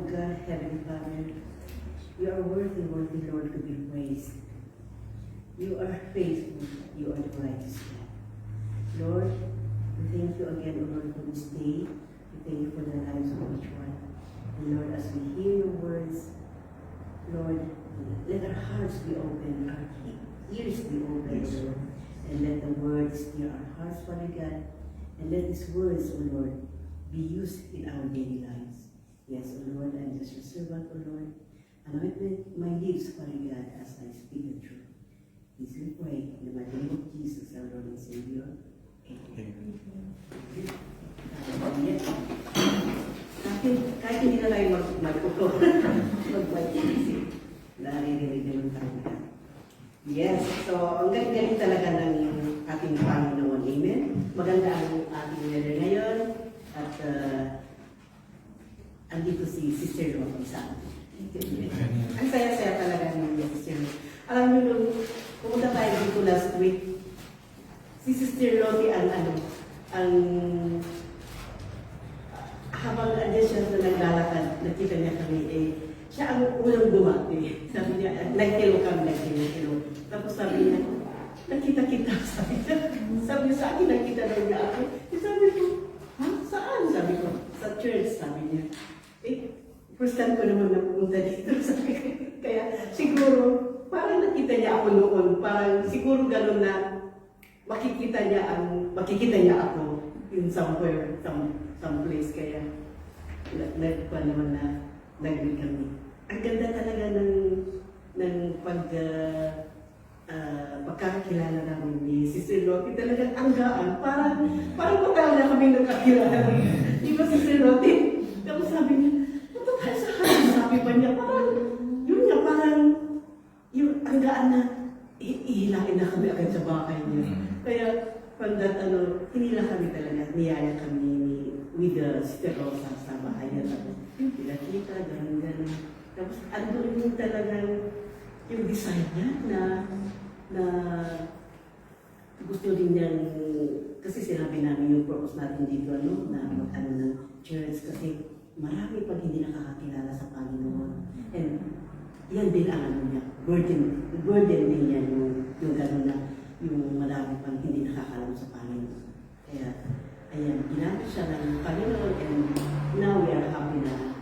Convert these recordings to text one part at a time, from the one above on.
God, Heavenly Father, you are worthy, Lord, to be praised. You are faithful. You are the righteous God. Lord, we thank you again, O Lord, for this day. We thank you for the lives of each one. And Lord, as we hear your words, Lord, let our hearts be open, our ears be open, Yes. Lord. And let the words near our hearts, Father God, and let these words, O Lord, be used in our daily lives. Yes, O Lord, I'm just your servant, O Lord. Anoint my lips, Father God, as I speak the truth. This we pray in the mighty name of Jesus, our Lord and Savior. Amen. Kahit hindi na tayo mag-upo, mag-isip, naririnig naman tayo. Yes, so ang galing-galing talaga ng ating Panginoon. Amen? Maganda ang ating weather ngayon at andito si Sister Loti sa atin. Ang saya-saya talaga ng Sister Loti. Alam niyo, nung pumunta tayo dito last week, si Sister Loti habang andyan siya na naglalakad, nakita niya kami, siya ang unang dumati. Sabi niya, nagkilo kami. Tapos sabi niya, nakita-kita, sabi niya. Sabi niya sa akin, nakita daw niya ako. Sabi ko, ha? Saan? Sabi ko, sa church, sabi niya. First time ko naman napunta dito, sabi ko. Kaya siguro, parang nakita niya ako noon. Parang siguro gano'n na makikita niya ako in somewhere, some place. Kaya nagpa naman na nag-meet kami. Ang ganda talaga ng pagkakakilala namin ni Sister Loti. Talagang anggaan. Parang matagal na kami nagkakilala. Di ba, Sister Loti? Tapos sabi niya, ito tayo sa hali. Sabi pa niya, parang yung anggaan na ihilain na kami agad sa bahay niya. Kaya, from that, hinila kami talaga. Niyaya kami with Sister Rosa sa bahay niya. Tapos, pinakita, gano'n. Tapos, andun yung talagang yung design niya na gusto din niyang, kasi sinabi namin yung purpose natin dito, na mag-ano ng church, kasi marami pag hindi nakakakilala sa Panginoon. And yan din ang niya, burden din niya yung gano'n na, yung marami pang hindi nakakalam sa Panginoon. Kaya, ayan, ginamit siya ng Panginoon, and now we are happy na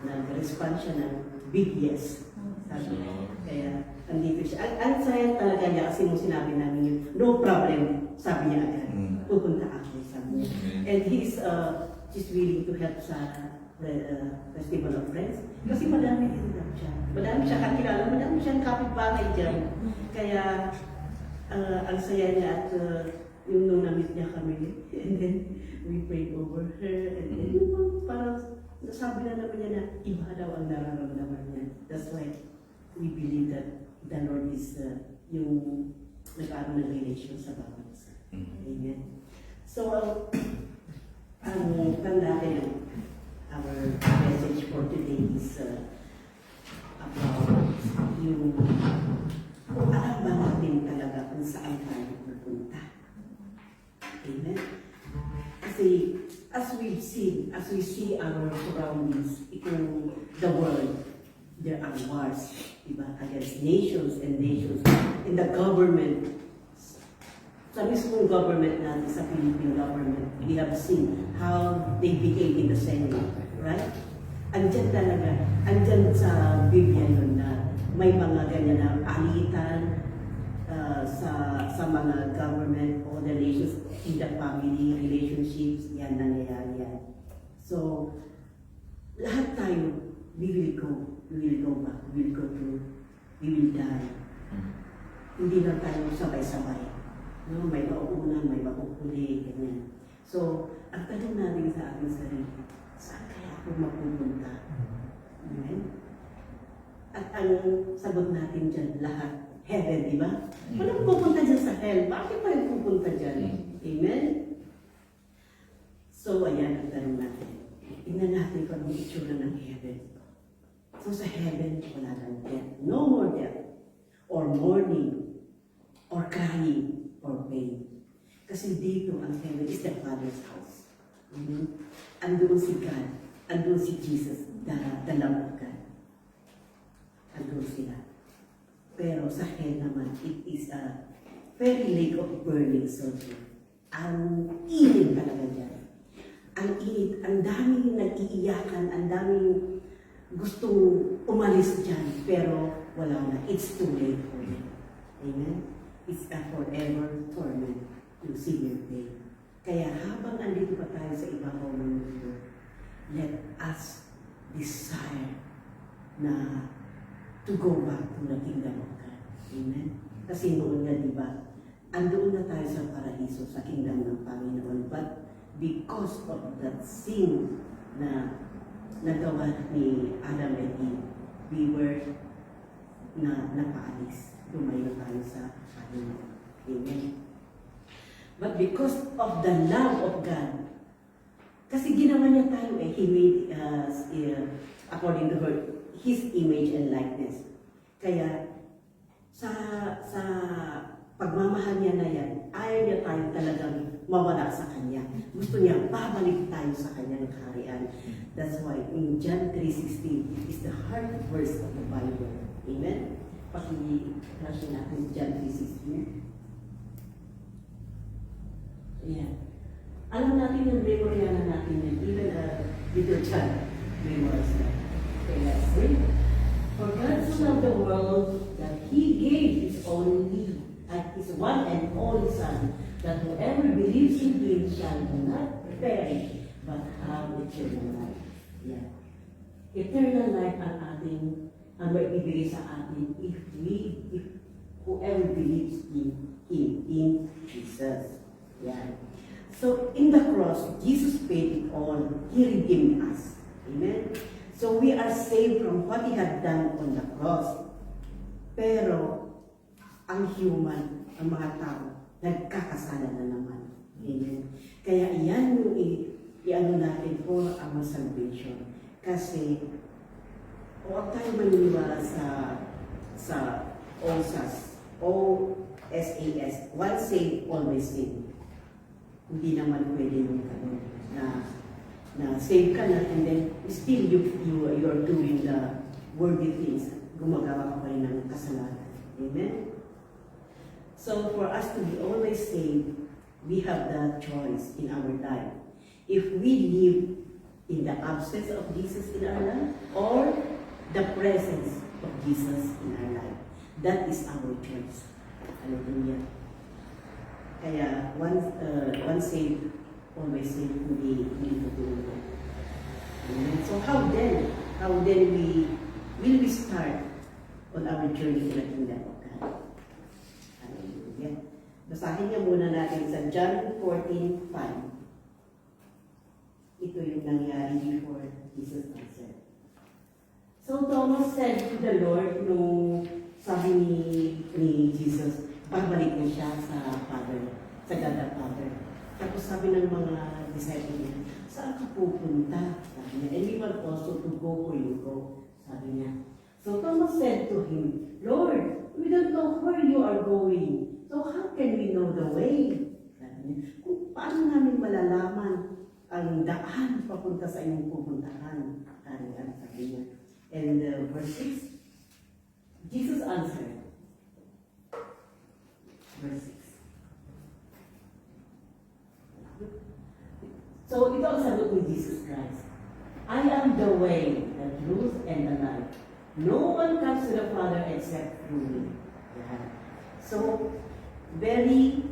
nag-respond siya ng big yes. Sabi niya. Kaya, andito siya. Ang saya talaga niya kasi nung sinabi namin yun, no problem, sabi niya agad. Pupunta ako, sabi niya. And he's willing to help sa Festival of Friends. Kasi madami din daw siya. Madami siya kakilala, madami siyang kapitbahay dyan. Kaya, ang saya niya at yung nung na-meet niya kami, and then we prayed over her, and then parang nasabi na naman niya na iba daw ang nararamdaman niya. That's why we believe that the Lord is yung nag-aaral ng relation sa bawat isa. Amen. So, ang natin, our message for today is about yung kung alam ba natin talaga kung saan tayo pupunta. Amen? Kasi as we see our surroundings, the world, there are wars, diba, against nations and nations. In the government, sa mismong government natin, sa Philippine government, we have seen how they behave in the Senate, right? Andyan talaga, andyan sa Biblia yun na may mga ganyan na palitan sa mga government or the nations, in the family, relationships, yan nangyayari yan. So, lahat tayo, we will go back, we will die. Hindi lang tayo sabay-sabay. No? May mauuna, may makuhuli, ganyan. So, ang tanong natin sa ating sarili, saan kaya ako mapupunta? Amen? At ang sagot natin dyan, lahat, heaven, di ba? Walang pupunta dyan sa hell. Bakit pa rin pupunta dyan? Amen? So, ayan ang tanong natin. Tingnan natin kung anong itsura ng heaven. So, sa heaven, wala lang death. No more death. Or mourning. Or crying. Or pain. Kasi dito, ang heaven is the Father's house. Andun si God. Andun si Jesus. the Lamb of God. Andun sila. Pero sa hell naman, it is a very lake of burning sulfur. Ang init talaga dyan. Ang init, ang daming nag-iiyakan, ang daming gustong umalis dyan, pero wala na. It's too late for them. Amen? It's a forever torment to severe pain. Kaya habang andito pa tayo sa ibabaw ng mundo, let us desire na to go back to the kingdom of God. Amen? Kasi noon nga, di ba, andoon na tayo sa paraiso, sa kingdom ng Panginoon. But because of that sin na nagawa ni Adam and Eve, we were napaalis. Lumayo tayo sa Panginoon. Amen? But because of the love of God, kasi ginawa niya tayo He made us according to His image and likeness. Kaya sa pagmamahal niya na yan, ayaw niya tayo talagang mawala sa Kanya. Gusto niya babalik tayo sa Kanyang kaharian. That's why in John 3:16, it is the heart verse of the Bible. Amen? Paki-flash natin John 3:16. Ayan. Alam natin yung memorya natin yan, even Peter Chan memorize na. Okay, let's read. For God so loved the world that He gave His only, His one and only Son, that whoever believes in Him shall not perish, but have eternal life. Yeah. Eternal life ang ating, ang maibigay sa atin if whoever believes in Him, in Jesus. Yeah. So in the cross, Jesus paid it all. He redeemed us. Amen? So we are saved from what He had done on the cross. Pero, ang human, ang mga tao, nagkakasala na naman. Amen? Kaya iyan yung i-ano natin for our salvation. Kasi, huwag tayo maniniwala sa OSAS, O-S-A-S, once saved, always saved. Hindi naman pwede yung na save ka na and then still you are doing the worldly things. Gumagawa ka pa rin ng kasalanan. Amen? So for us to be always saved, we have that choice in our life. If we live in the absence of Jesus in our life or the presence of Jesus in our life, that is our choice. Hallelujah. Kaya once saved, always saved, hindi tutulog. So how then will we start on our journey to the kingdom of God? Hallelujah. Basahin niya muna natin sa John 14:5. Ito yung nangyari before Jesus answered. So Thomas said to the Lord, nung sabi ni Jesus, babalik na siya sa Father, sa God the Father. Tapos sabi ng mga disciples niya, saan ka pupunta? Sabi niya, and we want also to go where you go. Sabi niya. So Thomas said to him, Lord, we don't know where you are going. So how can we know the way? Sabi niya, kung paano namin malalaman ang daan papunta sa inyong pupuntahan? Sabi niya. And verse 6, Jesus answered. Verse 6. So, ito ang sagot ni Jesus Christ. I am the way, the truth, and the life. No one comes to the Father except through me. Yeah. So, very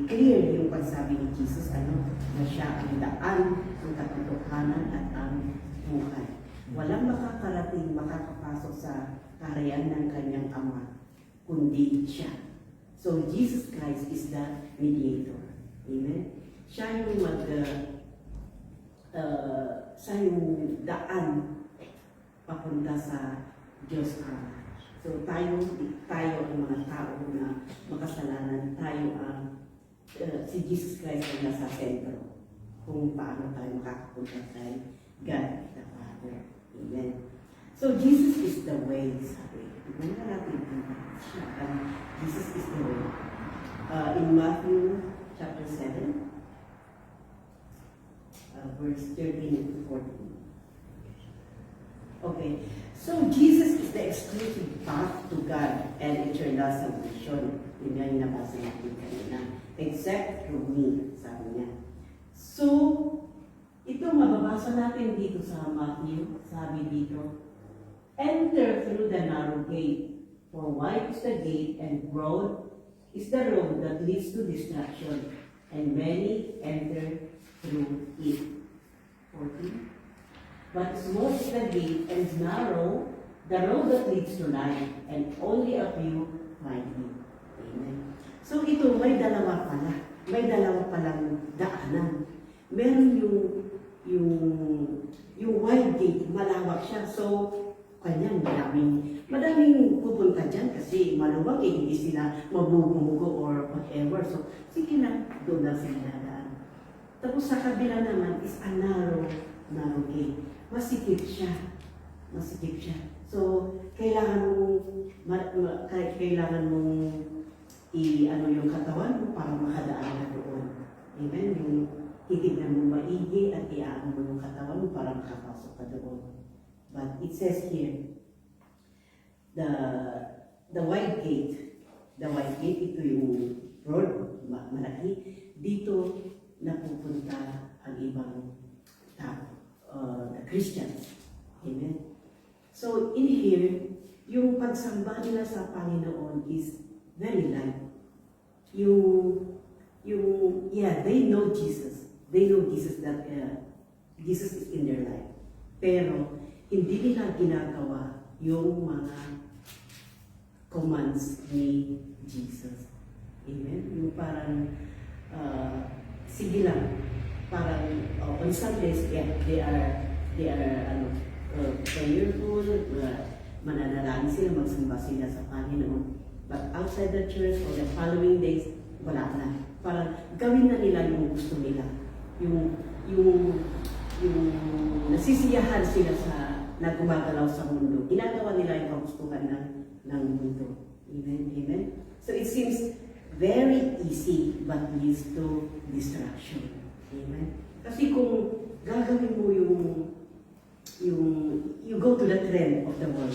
clear yung pagsabi ni Jesus, na siya ang daan, ang katotohanan, at ang buhay. Walang makakapasok sa kaharian ng kanyang Ama, kundi siya. So, Jesus Christ is the mediator. Amen? Siya yung siya yung daan papunta sa Diyos Ama. So, tayo ang mga tao na makasalanan, tayo ang si Jesus Christ ang nasa sentro kung paano tayo makakapunta kay God the Father. Amen. So, Jesus is the way, sabi. Tignan na natin siya. Jesus is the way. In Matthew chapter 7, verse 13 to 14. Okay. So Jesus is the exclusive path to God and eternal salvation. Yun nga yung nabasa natin kanina. Except through me, sabi niya. So, ito mababasa natin dito sa Matthew, sabi dito, enter through the narrow gate, for wide is the gate and broad is the road that leads to destruction, and many enter through it. 14. But small is the gate and narrow the road that leads to life, and only a few find it. Amen. So ito, may dalawa pala. May dalawa palang daanan. Meron yung wide gate, malawak siya. So, kanya madaming pupunta dyan kasi maluwag eh, hindi sila mabubunggo or whatever. So, sige na, doon lang sila dadaan. Tapos sa kabila naman is a narrow gate. Masikip siya. Masikip siya. So, kailangan mong ano yung katawan mo para makadaan ka doon. Amen? Yung titignan mo maigi at iaan mo yung katawan mo para makapasok ka doon. But it says here, the wide gate, ito yung road, malaki, dito napupunta ang ibang tao, the Christians. Amen? So in here, yung pagsamba nila sa Panginoon is very light. They know Jesus. They know Jesus that Jesus is in their life. Pero hindi nila ginagawa yung mga commands ni Jesus. Amen? Yung parang, sige lang, parang on Sundays, they are prayerful, mananalangin sila, magsamba sila sa Panginoon. But outside the church or the following days, wala na. Parang gawin na nila yung gusto nila. Yung nasisiyahan sila sa na gumagalaw sa mundo. Ginagawa nila yung kagustuhan ng mundo. Amen? Amen? So it seems very easy but leads to distraction. Amen? Kasi kung gagawin mo you go to the trend of the world,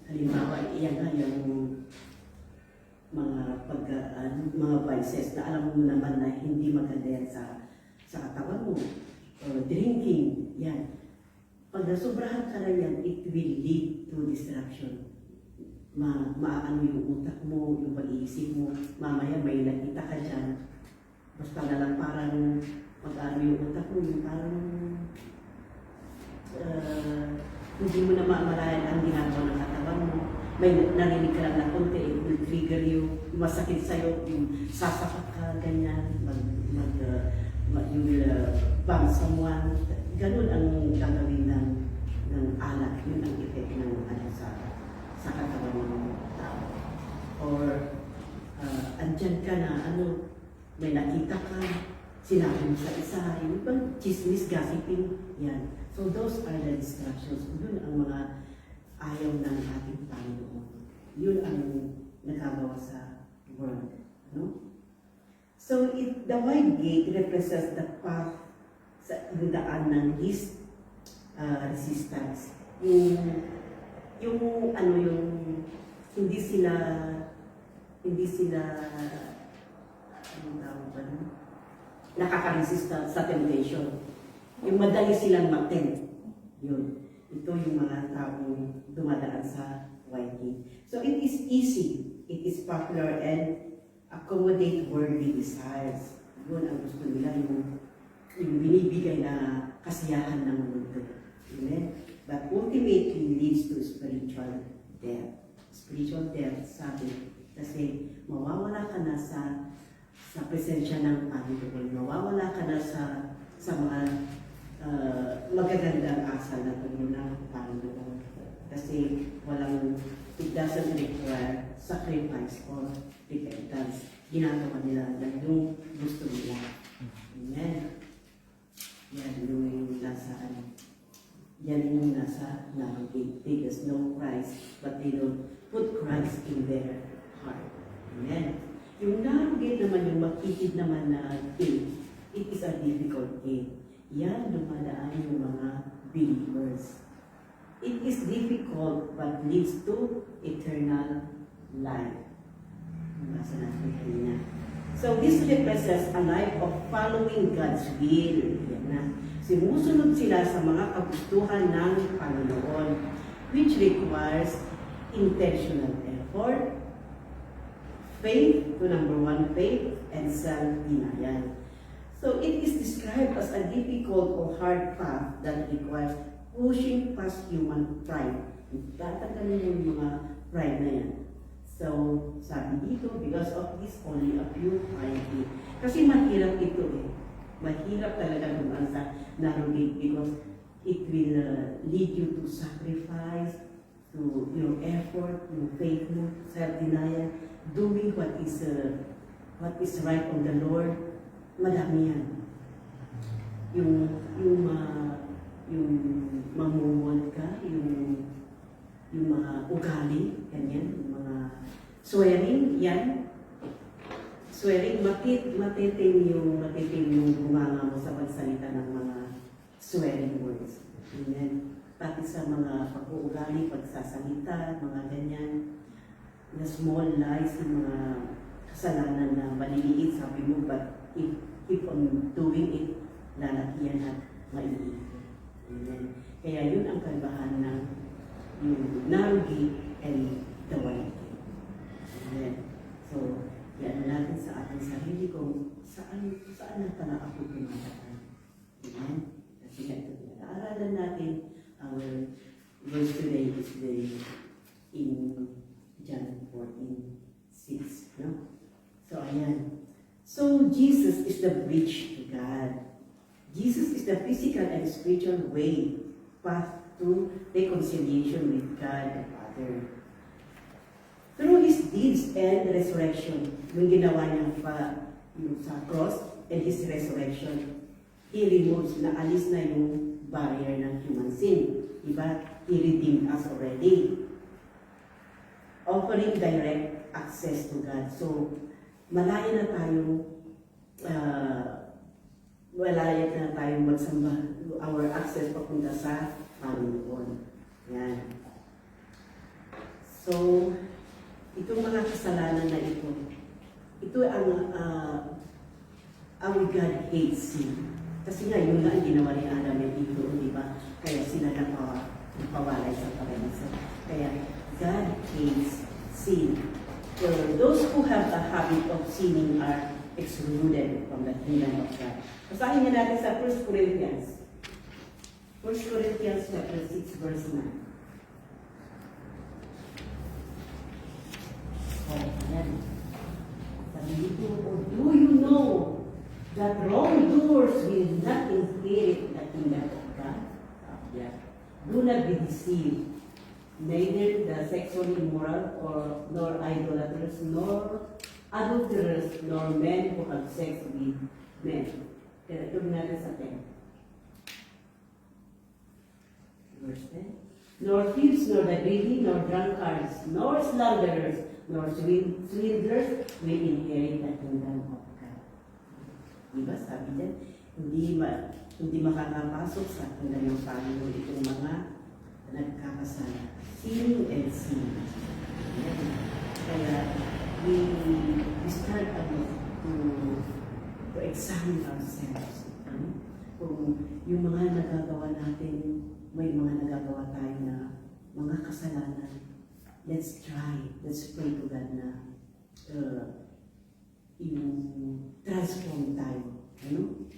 halimbawa, iyan nga yung mga vices na alam mo naman na hindi maganda yan sa katawan mo. Drinking, yan. Pag nasobrahan ka na yan, it will lead to distraction. Maano yung utak mo, yung pag-iisip mo, mamaya may nakita ka dyan. Basta na lang parang mag-ano yung utak mo, yung parang hindi mo na mamalayan ang ginagawa ng katawan mo. May narinig ka lang na konti, it will trigger you, yung masakit sa'yo, yung sasapak ka, ganyan, you will bang someone. Ganun ang gagawin ng alak, yun ang effect ng sa katawan ng tao. Or andyan ka na, may nakita ka, sinabi mo sa isa, yung bang chismis, gossiping, yan. So those are the distractions. Yun ang mga ayaw ng ating Panginoon. Yun ang nagagawa sa world. No? So the wide gate represents the path sa daan ng least resistance. Yung hindi sila nakaka-resist sa temptation. Yung madali silang mag-tempt. Yun. Ito yung mga taong dumadaan sa wide gate. So it is easy, it is popular, and accommodate worldly desires. Yun ang gusto nila, yung binibigay na kasiyahan ng mundo. Amen? But ultimately leads to spiritual death. Spiritual death, sabi, kasi mawawala ka na sa presensya ng Panginoon. Mawawala ka na sa mga magagandang asal na ng Panginoon. Kasi it doesn't require sacrifice or repentance. Ginagawa nila yung gusto nila. Amen. Yan yung nasa narrow-gate. They just know Christ, but they don't put Christ in their heart. Amen. Yung narrow-gate naman, yung makikid naman na gate, it is a difficult gate. Yan, dumadaan yung mga believers. It is difficult but leads to eternal life. Basa natin kanina. So this represents a life of following God's will. Yan na. Sumusunod sila sa mga kagustuhan ng Panginoon, which requires intentional effort, faith, to number one, faith, and self-denial. So it is described as a difficult or hard path that requires pushing past human pride. Tatanggalin yung mga pride na yan. So, sabi dito, because of this, only a few piety. Kasi mahirap ito eh. Mahirap talaga naman sa narugig because it will lead you to sacrifice, to your effort, to faith mo, self-denial, doing what is right on the Lord. Madami yan. Yung mamumod ka, yung mga ugali, ganyan, yung mga swearing, yan. Swearing, matitim yung bunganga mo sa pagsalita ng mga swearing words. Ganyan. Pati sa mga pag-uugali, pagsasalita, mga ganyan. Na small lies, yung mga kasalanan na maliliit, sabi mo, but if keep on doing it, lalaki yan at maliit. Amen. Kaya yun ang kaibahan ng yung narrow gate and the wide gate. Amen. So, yan natin sa ating sarili kung saan na pala ako tumatatan. Amen. Kasi nga ito pinag-aaralan natin, our verse today is in John 14:6. No? So, ayan. So, Jesus is the bridge to God. Jesus is the physical and spiritual way, path to reconciliation with God the Father. Through His deeds and resurrection, yung ginawa niya yung sa cross and His resurrection, He removes, naalis na yung barrier ng human sin. Diba? He redeemed us already. Offering direct access to God. So, malaya na tayo magsamba, our access papunta sa Panginoon. Yan. So, itong mga kasalanan na ito ang God hates sin. Kasi nga, yun lang ginawa ni Adam at Eve, di ba? Kaya sila napawalay sa paraiso. Kaya, God hates sin. So, those who have a habit of sinning are excluded from the kingdom of God. Basahin niya natin sa 1 Corinthians. 1 Corinthians chapter 6, verse 9. Oh, ayan. Sabi dito, do you know that wrongdoers will not inherit the kingdom of God? Yeah. Do not be deceived. Neither the sexually immoral, nor idolaters, nor adulterers, nor men who have sex with men. Kaya ito natin sa 10. Verse 10. Nor thieves, nor the greedy, nor drunkards, nor slanderers, nor swindlers will inherit the kingdom of God. Diba? Sabi niya, hindi makakapasok sa kingdom ng Panginoon itong mga nagkakasala. Sinning and sin. Kaya, we start to examine ourselves. Kung yung mga nagagawa natin, may mga nagagawa tayo na mga kasalanan, let's pray to God na yung transform tayo. Ano?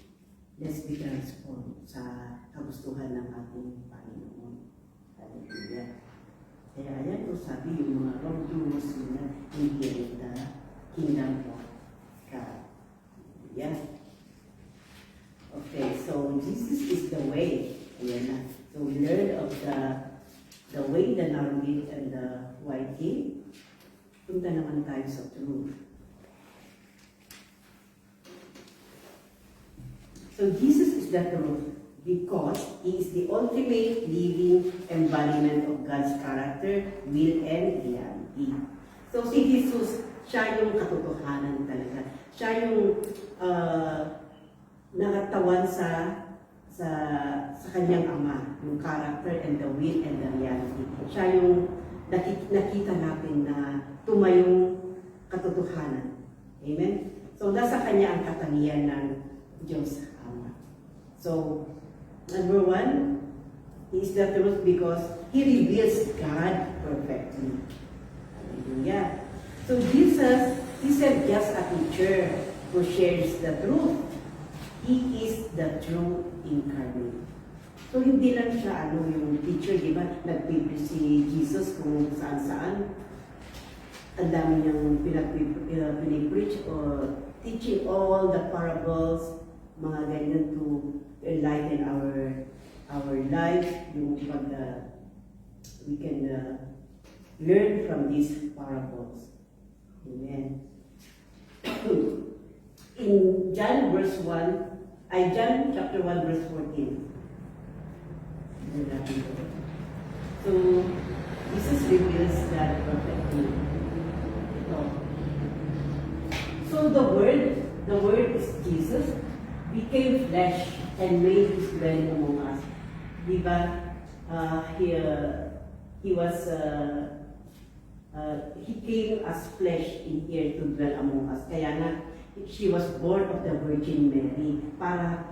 Let's be transformed sa kagustuhan ng ating Panginoon. Hallelujah. Kaya yan po sabi yung mga wrongdoers na inherit the kingdom of God. Yeah. Okay, so Jesus is the way. Ayan na. So we learned of the way, the narrow gate, and the wide gate. Punta naman tayo sa truth. So Jesus is the truth because He is the ultimate living embodiment of God's character, will, and reality. So si Jesus, siya yung katotohanan talaga. Siya yung nakatawan sa sa kanyang ama, yung character and the will and the reality. Siya yung nakita natin na tumayong katotohanan. Amen? So, nasa kanya ang katangian ng Diyos Ama. So, number one, He is the truth because He reveals God perfectly. Hallelujah. So, Jesus isn't just a teacher who shares the truth. He is the true incarnate. So, hindi lang siya yung teacher, di ba? Nagpipreach si Jesus kung saan-saan. Ang dami niyang pinipreach or teaching all the parables, mga ganyan to enlighten our life, yung pag we can learn from these parables. Amen. In John chapter 1 verse 14. So, Jesus reveals God perfectly. So the word is Jesus, became flesh and made His dwelling among us. Diba? He came as flesh in here to dwell among us. Kaya nga, she was born of the Virgin Mary para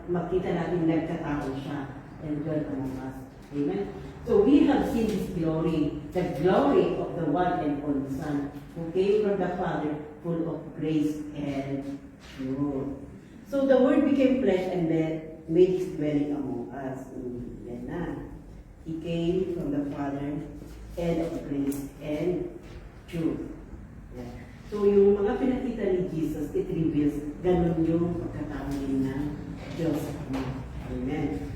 makita natin nagkatao siya and dwell among us. Amen? So we have seen His glory, the glory of the one and only Son, who came from the Father, full of grace and truth. So the Word became flesh and made His dwelling among us. Yan na. He came from the Father, and of grace and truth. Yeah. So yung mga pinakita ni Jesus, it reveals ganun yung pagkatao ng Diyos. Amen.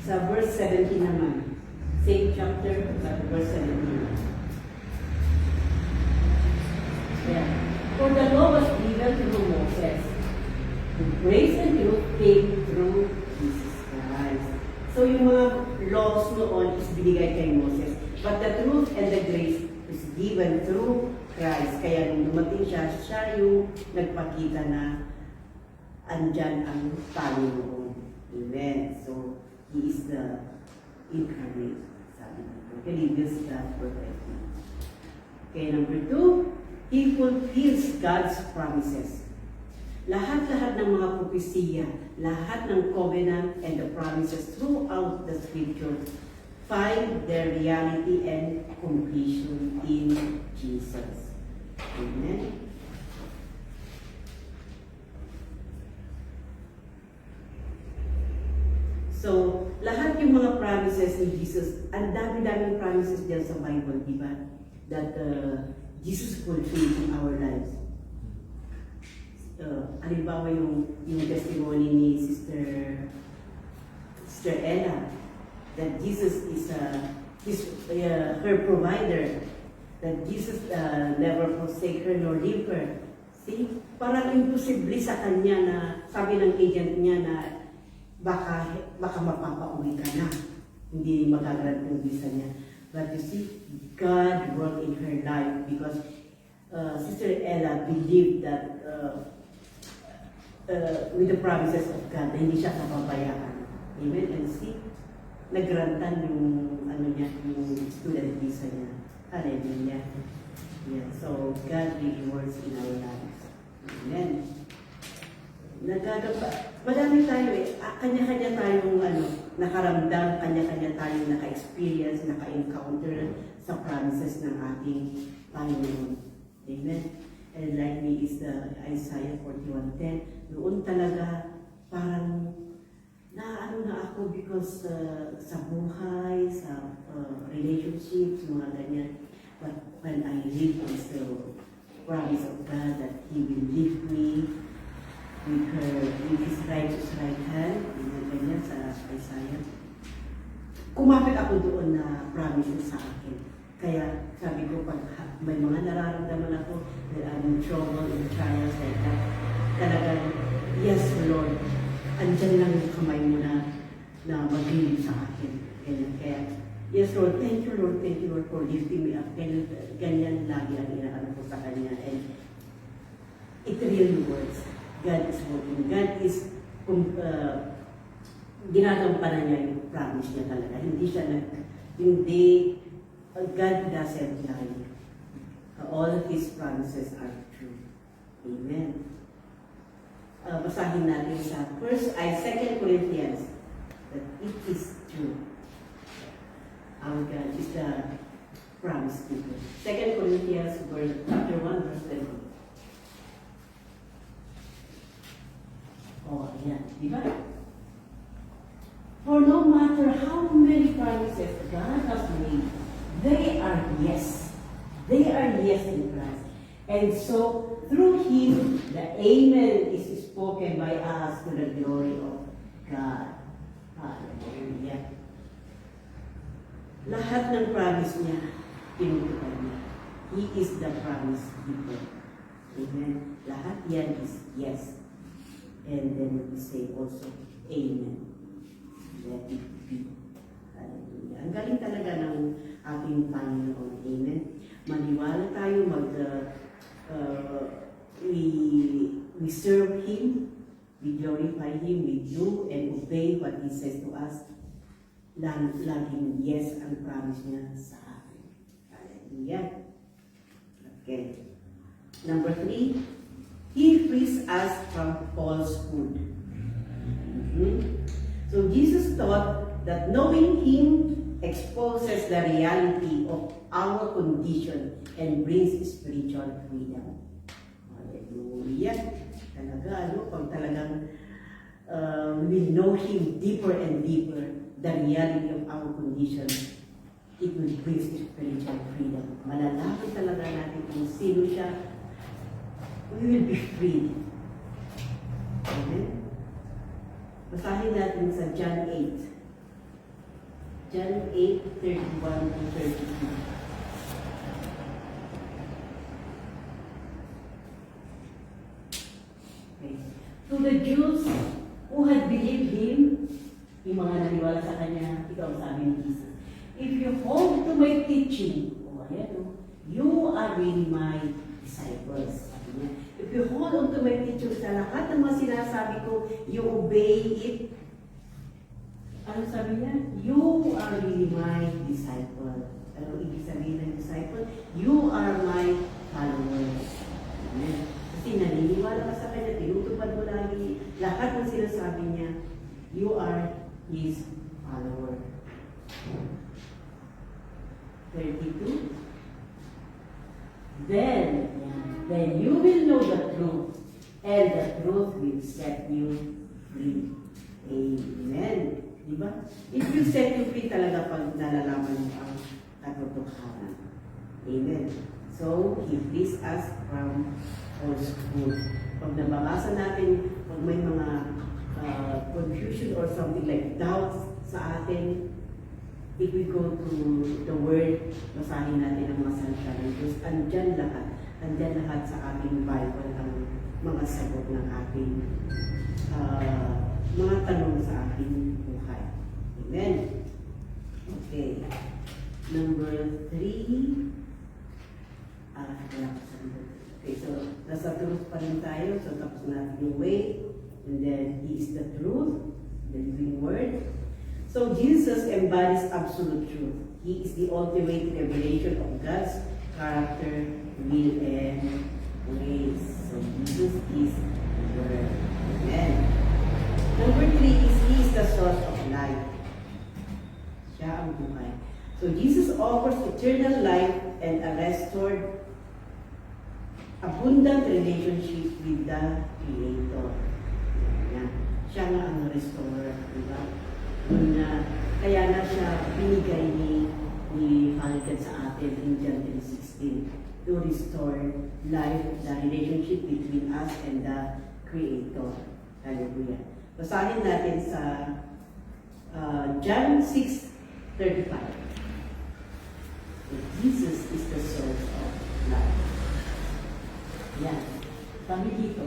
Sa verse 17 naman, same chapter, verse 17. Yeah. For the law was given through Moses. The grace and truth came through Jesus Christ. So yung mga laws noon is binigay kay Moses. But the truth and the grace is given through Christ. Kaya nung dumating siya yung nagpakita na andyan ang Panginoon. Amen. So, He is the incarnate. Sabi nito. He reveals God perfectly. Okay, number 2, He fulfills God's promises. Lahat-lahat ng mga propesiya, lahat ng covenant and the promises throughout the scriptures find their reality and completion in Jesus. Amen. So, lahat yung mga promises ni Jesus, ang dami-daming promises diyan sa Bible, di ba? That Jesus fulfilled in our lives. Halimbawa yung testimony ni Sister Ella, that Jesus is her provider, that Jesus never forsake her nor leave her. See? Parang imposible sa kanya na, sabi ng agent niya na baka mapapauwi ka na. Hindi magagrant yung visa niya. But you see, God worked in her life because Sister Ella believed that with the promises of God, na hindi siya kapabayaan. Amen? And see, nagrantan yung yung student visa niya. Hallelujah. Yeah. So, God really works in our lives. Amen. Madami tayo kanya-kanya tayong nakaramdam, kanya-kanya tayong naka-experience, naka-encounter sa promises ng ating Panginoon. Amen. And like me is the Isaiah 41:10. Doon talaga parang na ako because sa buhay, sa relationships, mga ganyan. But when I live on the promise of God that He will lead me with His righteous right hand, mga ganyan sa Isaiah. Kumapit ako doon na promises sa akin. Kaya sabi ko, pag may mga nararamdaman ako, that I'm in trouble, in trials like that, talagang, yes, Lord, andyan lang yung kamay mo na mag-lead sa akin. Kaya, yes, Lord, thank you, Lord, for lifting me up. Ganyan lagi ang inaano ko sa Kanya. And it really works. God is working. God is ginagampanan niya yung promise niya talaga. Hindi, God doesn't lie. All His promises are true. Amen. Basahin natin sa 2 Corinthians, that it is true. Our God is the promise keeper. 2 Corinthians chapter 1 verse 20. Oh, ayan. Diba? For no matter how many promises God has made, they are yes. They are yes in Christ. And so, through Him, the Amen is spoken by us to the glory of God. Hallelujah. Lahat ng promise niya, tinutupad niya. He is the promise keeper. Amen. Lahat yan is yes. And then we say also, Amen. Let it be. Hallelujah. Ang galing talaga ng ating Panginoon. Amen. Maniwala tayo, we serve Him, we glorify Him, we do and obey what He says to us. Laging yes ang promise niya sa atin. Hallelujah. Okay. Number 3, He frees us from falsehood. So Jesus taught that knowing Him exposes the reality of our condition and brings spiritual freedom. Hallelujah. Talaga, pag talagang we know Him deeper and deeper, the reality of our condition, it will bring spiritual freedom. Malalaman talaga natin kung sino siya. We will be freed. Amen? Basahin natin sa John 8. John 8:31 to 32. Okay. To the Jews who had believed Him, yung mga naniwala sa Kanya, ito ang sabi ni Jesus, if you hold to my teaching, you are really my disciples. If you hold on to my teaching, sa lahat ng mga sinasabi ko, you obey it. Ano sabi niya? You are really my disciple. Ano ibig sabihin ng disciple? You are my followers. Amen. Kasi naniniwala ka sa Kanya, tinutupad mo lagi lahat ng sinasabi niya, you are His follower. 32. Then you will know the truth, and the truth will set you free. Amen. Diba? It will set you free talaga pag nalalaman mo ang katotohanan. Amen. So, He frees us from falsehood. Pag nababasa natin, pag may mga confusion or something like doubts sa atin, if we go to the Word, basahin natin ang mga salita ng Diyos, andyan lahat sa ating Bible ang mga sagot ng ating mga tanong sa ating buhay. Amen. Okay. Number 3. Okay, so nasa truth pa rin tayo. So tapos natin yung way. And then He is the truth, the living Word. So Jesus embodies absolute truth. He is the ultimate revelation of God's character, will, and ways. So Jesus is the Word. Amen. Number 3 is He is the source of life. Siya ang buhay. So Jesus offers eternal life and a restored, abundant relationship with the Creator. Yan. Siya nga ang restorer, diba? Kaya na siya binigay ni Father God sa atin in John 3:16 to restore life, the relationship between us and the Creator. Hallelujah. Basahin natin sa John 6:35. Jesus is the source of life. Yan. Sabi dito.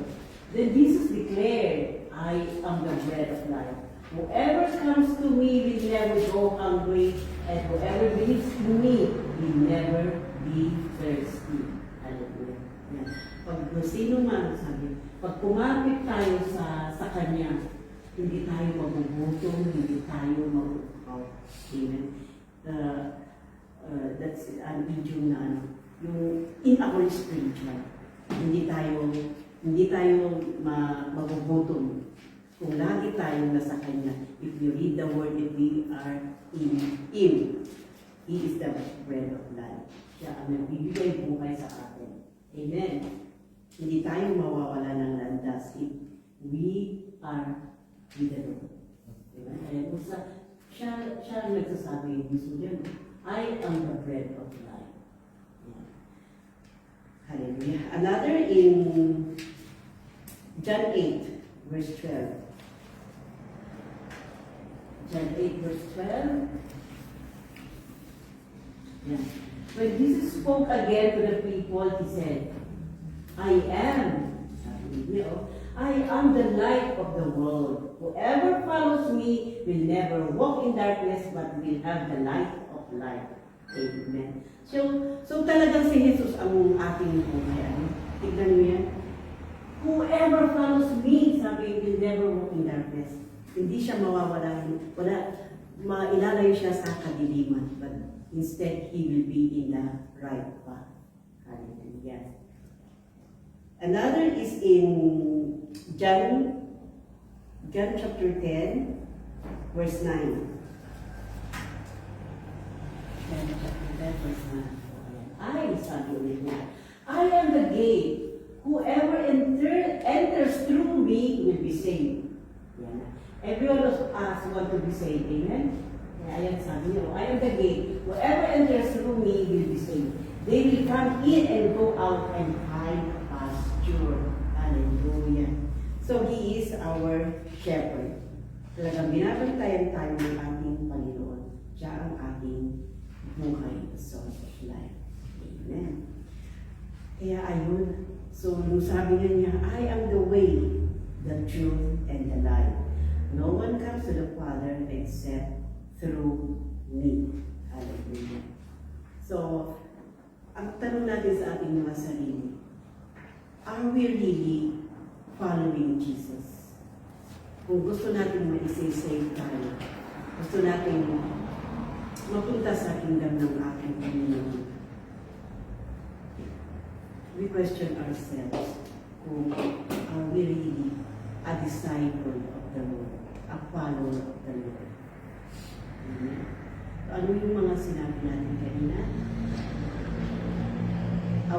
Then Jesus declared, I am the bread of life. Whoever comes to me will never go hungry, and whoever believes in me will never be thirsty. Hallelujah. Yan. Pag sino man, sabi, pag kumapit tayo sa Kanya, Hindi tayo magugutom, hindi tayo mag-upaw. Amen. That's an idiom na ano, yung in our spiritual. Hindi tayo magugutom. Kung lagi tayo nasa Kanya, if we read the Word, if we are in Him, He is the bread of life. Siya ang nagbibigay buhay sa atin. Amen. Hindi tayo mawawala ng landas if we are with the Lord. Amen. Ayan po siya ang nagsasabi mismo dyan, I am the bread of life. Yeah. Hallelujah. Another in John 8, verse 12. John 8, verse 12. Yeah. When Jesus spoke again to the people, He said, I am the light of the world. Whoever follows me will never walk in darkness, but will have the light of life. Amen. So talagang si Jesus ang ating buhay. Tignan niyo yan. Whoever follows me, sabi, will never walk in darkness. Hindi siya mawawala. Mailalayo siya sa kadiliman. But instead, he will be in the right path. Hallelujah. Another is in John chapter 10, verse 9. John chapter 10, verse 9. Sabi ulit niya, I am the gate. Whoever enters through me will be saved. Yan. Everyone of us want to be saved. Amen? Ayan sabi niyo, I am the gate. Whoever enters through me will be saved. They will come in and go out and find pasture. Hallelujah. So He is our shepherd. Talagang binabantayan tayo ng ating Panginoon. Siya ang ating buhay, the source of life. Amen. Kaya ayun. So nung sabi niya, I am the way, the truth, and the life. No one comes to the Father except through me. Hallelujah. So, ang tanong natin sa ating mga sarili, are we really following Jesus? Kung gusto natin ma-save tayo, gusto natin mapunta sa kingdom ng ating Panginoon, we question ourselves kung are we really a disciple of the Lord, a follower of the Lord. Ano yung mga sinabi natin kanina?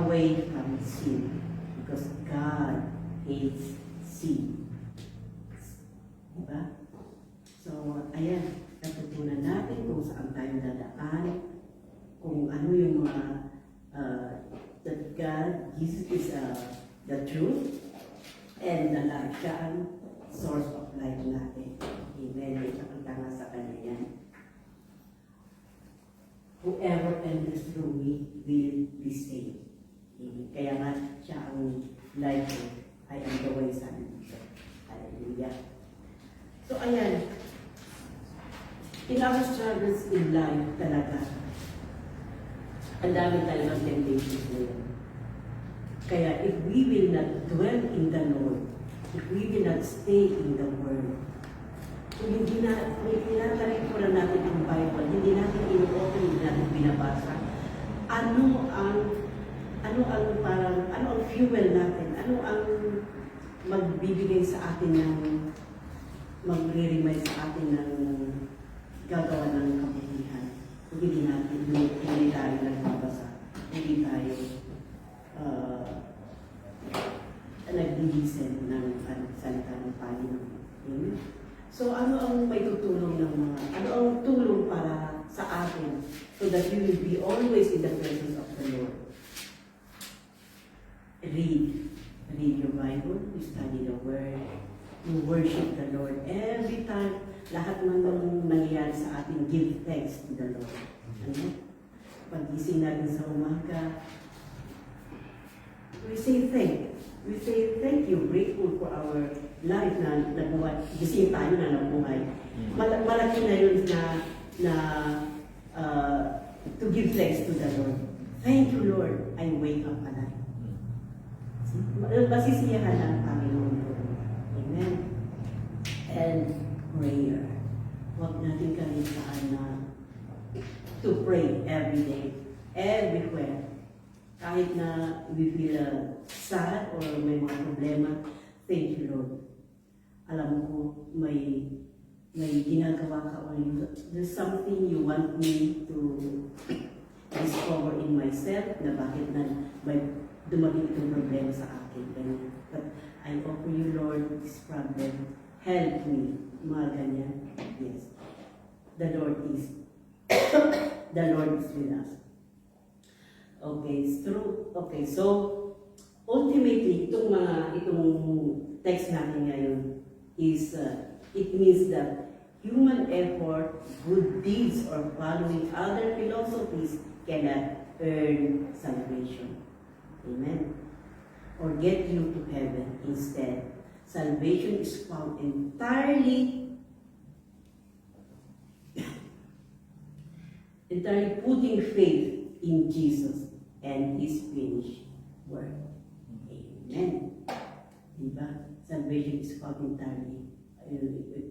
Away from sin. Because God hates sin. Diba? So, ayan. Natutunan natin kung saan tayo dadaan. Kung ano yung mga that God, Jesus is the truth and the life. Siya ang source of life natin. Amen. Ipakita nga sa kanya yan. Whoever enters through me will be saved. Kaya nga, siya ang life ko. I am the way, sabi dito. Hallelujah. So, ayan. In our struggles in life talaga, ang dami talagang temptations ngayon. Kaya if we will not dwell in the Lord, if we will not stay in the Word, kung hindi na, tinatarik po na natin ang Bible, hindi natin ino-open, hindi natin binabasa, ano ang fuel natin, ano ang magbibigay sa atin ng, magre-remind sa atin ng gagawa ng kabutihan. Kung hindi tayo nagbabasa, hindi tayo nag-listen ng salita ng Panginoon. Amen? So, ano ang may tutulong ng ano ang tulong para sa atin so that you will be always in the presence of the Lord? Read your Bible, you study the Word, you worship the Lord. Every time, lahat man ng nangyayari sa atin, give thanks to the Lord. Ano? Pag-gising natin sa umaga, we say thank you, grateful for our life na nabuhay. Gising tayo na nabuhay. Malaki na yun to give thanks to the Lord. Thank you, Lord, I wake up alive. Masisiyahan ang Panginoon ko. Amen. And every day, everywhere. Kahit na we feel sad or may mga problema, thank you, Lord. Alam ko, may ginagawa ka or there's something you want me to discover in myself na bakit na may dumating itong problema sa akin. Ganyan. But I offer you, Lord, this problem. Help me. Mga ganyan. Yes. The Lord is with us. Okay, it's true. Okay, so ultimately, itong text natin ngayon is it means that human effort, good deeds, or following other philosophies cannot earn salvation. Amen. Or get you to heaven. Instead, salvation is found entirely putting faith in Jesus and His finished work. Amen. Diba? Salvation is found entirely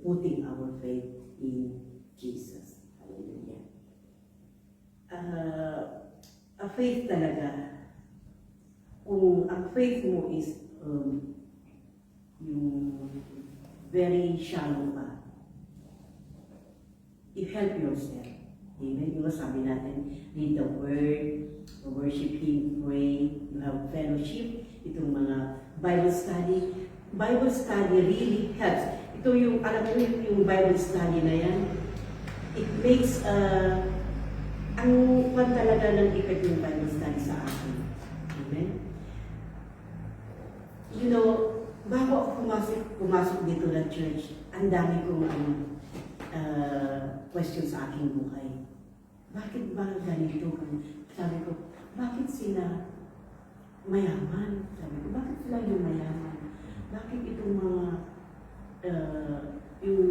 putting our faith in Jesus. Hallelujah. A faith talaga, kung ang faith mo is yung very shallow pa, you help yourself. Amen. Yung sabi natin, read the word, worship Him, pray, you have fellowship, itong mga Bible study. Bible study really helps. Ito yung, alam mo yung Bible study na yan, it makes, ang kwan talaga ng effect yung Bible study sa akin. Amen. You know, bago ako pumasok dito na church, ang dami kong question sa aking buhay. Bakit ba ganito? Sabi ko, bakit sila mayaman? Sabi ko, bakit sila yung mayaman? Bakit itong mga yung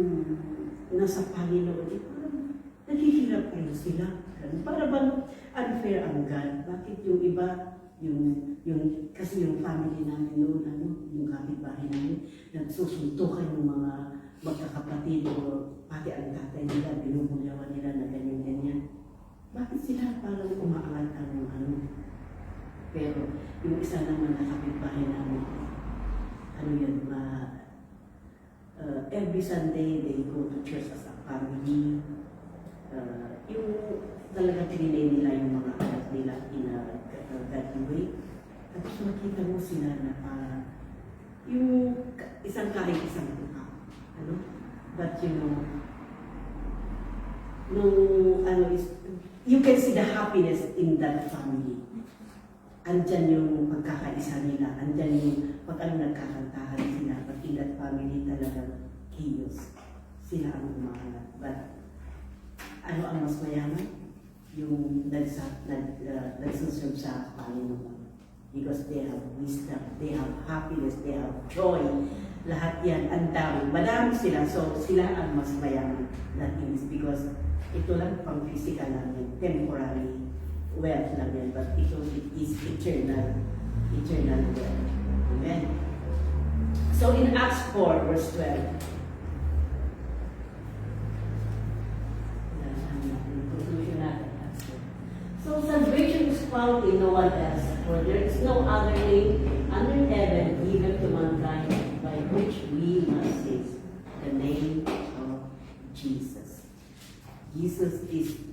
nasa Panginoon, parang naghihirap rin sila. Para bang unfair ang God? Bakit yung iba, kasi yung family namin noon, yung kapitbahay namin, nagsusuntukan yung mga magkakapatid o pati ang tatay nila, binubulyawan nila na ganyan-ganyan. Bakit sila parang umaangat ang Pero yung isa naman na kapitbahay namin, every Sunday they go to church as a family. Yung talaga trinay nila yung mga anak nila in a godly way. Tapos makita mo sila na yung isang kahit isang mukha. But you know, you can see the happiness in that family. Andyan yung pagkakaisa nila, andyan yung nagkakantahan sila, but in that family talagang chaos. Sila ang umahanap. But ang mas mayaman? Yung nagsuserve sa Panginoon. Because they have wisdom, they have happiness, they have joy. Lahat yan, ang dami. Madami sila, so sila ang mas mayaman. That is because ito lang pang physical lang yan, temporary wealth lang yan, but it is eternal wealth. Amen. So in Acts 4, verse 12, conclusion natin, Acts 4. So salvation is found in no one else, for there is no other name under heaven given to mankind by which we must save, the name of Jesus. Jesus is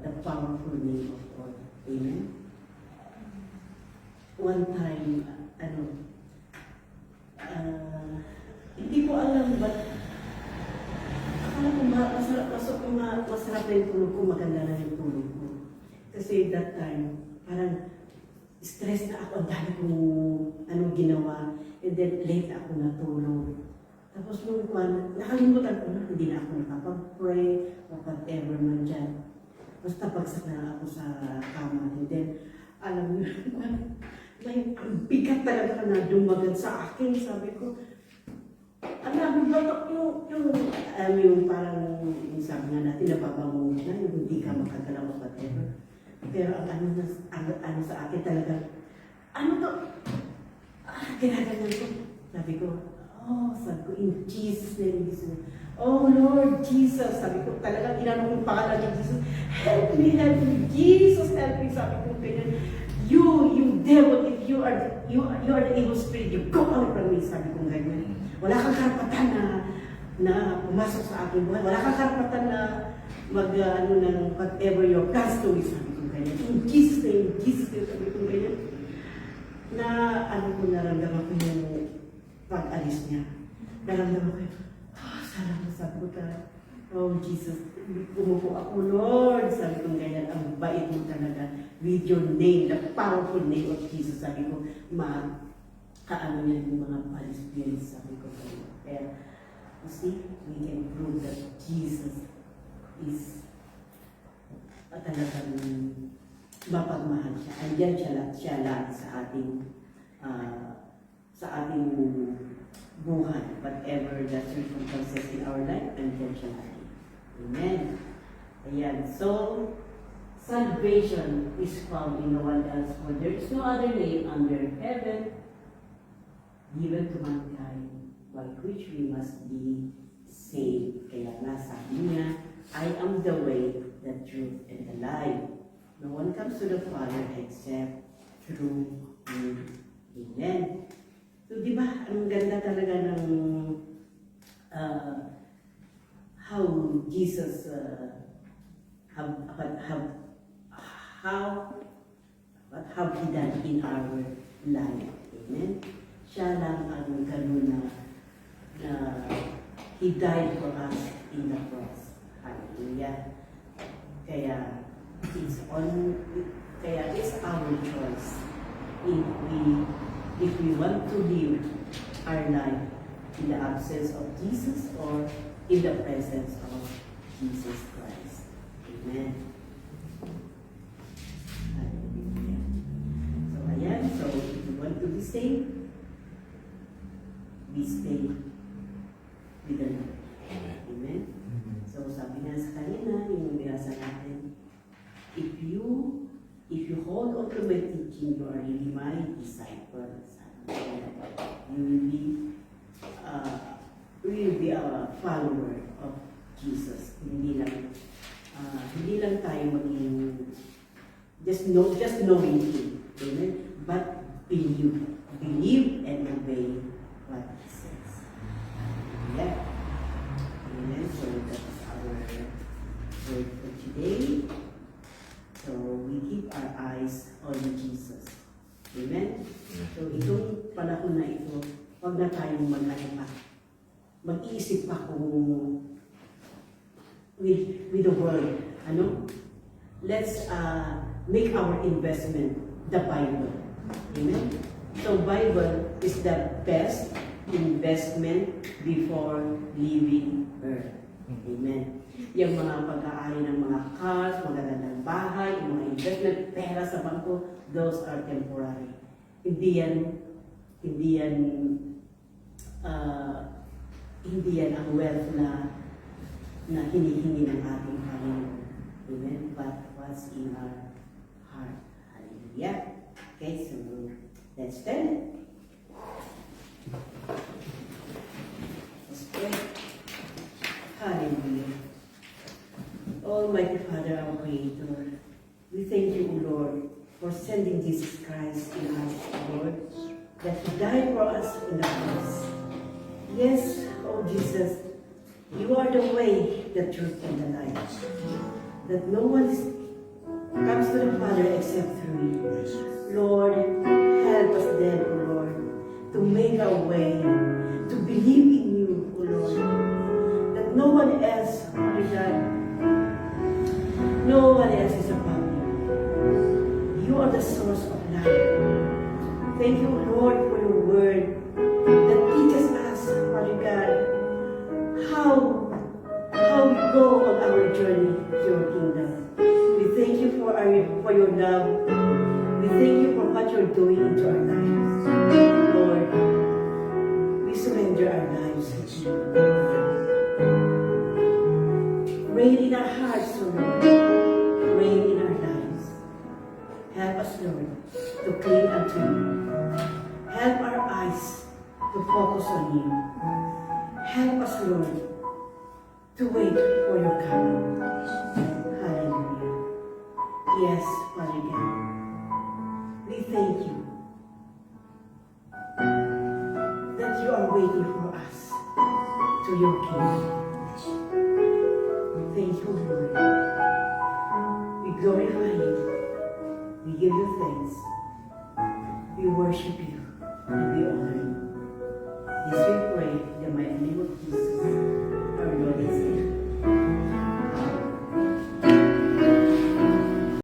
the powerful name of God. Amen? One time, hindi ko alam ba't akala ko masarap na yung tulog ko, maganda na yung tulog ko. Kasi that time, parang stress na ako, ang dami kong ginawa, and then late ako natulog. Tapos nakalimutan ko na, hindi na ako nakapag-pray, o whatever man dyan. Basta pagsak na ako sa kama, and then, alam mo, may bigat talaga na dumagan sa akin. Sabi ko, alam mo ba, yung parang, yung sabi nga natin, napabangon na, yung hindi ka makagalaw o whatever. Pero ang sa akin talaga, to? Ginaganyan ko. Sabi ko, Oh, sabi ko, in Jesus' name, in Jesus' name. Oh Lord Jesus, sabi ko, talagang inanong yung pangalan niya, Jesus, help me, Jesus, help me, sabi ko, ganyan. You devil, if you are the evil spirit, you go out from me, sabi ko, ganyan. Wala kang karapatan na pumasok sa aking buhay, wala kang karapatan na ano ng whatever your plans to me, sabi ko, ganyan. In Jesus' name, sabi ko, ganyan. Na ano ko, naramdaman ko yung pag-alis niya. Naramdaman ko yung, salamat, sabi ko ka, oh Jesus, umupo ako, Lord, sabi ko ganyan, ang bait mo talaga, with your name, the powerful name of Jesus, sabi ko, kaano niya yung mga bad spirits, sabi ko ganyan. Kaya, you see, we can prove that Jesus is talagang mapagmahal siya. Andiyan siya lang sa ating buhay, whatever the circumstances in our life, andiyan siya lagi. Amen. Ayan. So, salvation is found in no one else, for there is no other name under heaven given to mankind by which we must be saved. Kaya nga sabi niya, I am the way, the truth, and the life. No one comes to the Father except through me. Amen. So, di ba, ang ganda talaga ng how Jesus what have He done in our life. Amen. Siya lang ang ganun na He died for us in the cross. Hallelujah. Kaya it's our choice if we want to live our life in the absence of Jesus or in the presence of Jesus Christ. Amen. Hallelujah. So ayan, so if you want to be saved, we stay with the Lord. Amen. So sabi nga sa kanina, yung binasa natin, if you hold on to my teaching, you are really my disciples. You will be a follower of Jesus. Hindi lang tayo maging just knowing Him. Amen? But believe and obey what He says. Yeah. Amen. So that's our word for today. So we keep our eyes on Jesus. Amen? So itong panahon na ito, huwag na tayong mag-iisip pa kung with the world. Ano? Let's make our investment the Bible. Amen? So Bible is the best investment before leaving earth. Amen. Yung mga pag-aari ng mga cars, magagandang bahay, yung mga investment, pera sa bangko, those are temporary. Hindi yan ang wealth na hinihingi ng ating Panginoon. Amen. But what's in our heart? Hallelujah. Okay, so let's stand. Let's pray. Hallelujah. Almighty Father, our Creator, we thank you, O Lord, for sending Jesus Christ in us, Lord, that He died for us in the cross. Yes, oh Jesus, you are the way, the truth, and the life. That no one comes to the Father except through you. Lord, help us then, O Lord, to make our way, to believe in you, O Lord, that no one else, Father God, no one else is above you. You are the source of life. Thank you, Lord, for your word that teaches us, Father God, how we go on our journey to your kingdom. We thank you for your love. We thank you for what you're doing into our lives. Lord, we surrender our lives to you. Reign in our hearts, O Lord. Reign in our lives. Help us, Lord, to cling unto you. Help our eyes to focus on you. Help us, Lord, to wait for your coming. Hallelujah. Yes, Father God, we thank you that you are waiting for us to your kingdom. Thank you, Lord. We glorify you. We give you thanks. We worship you and we honor you. This we pray in the mighty name of Jesus.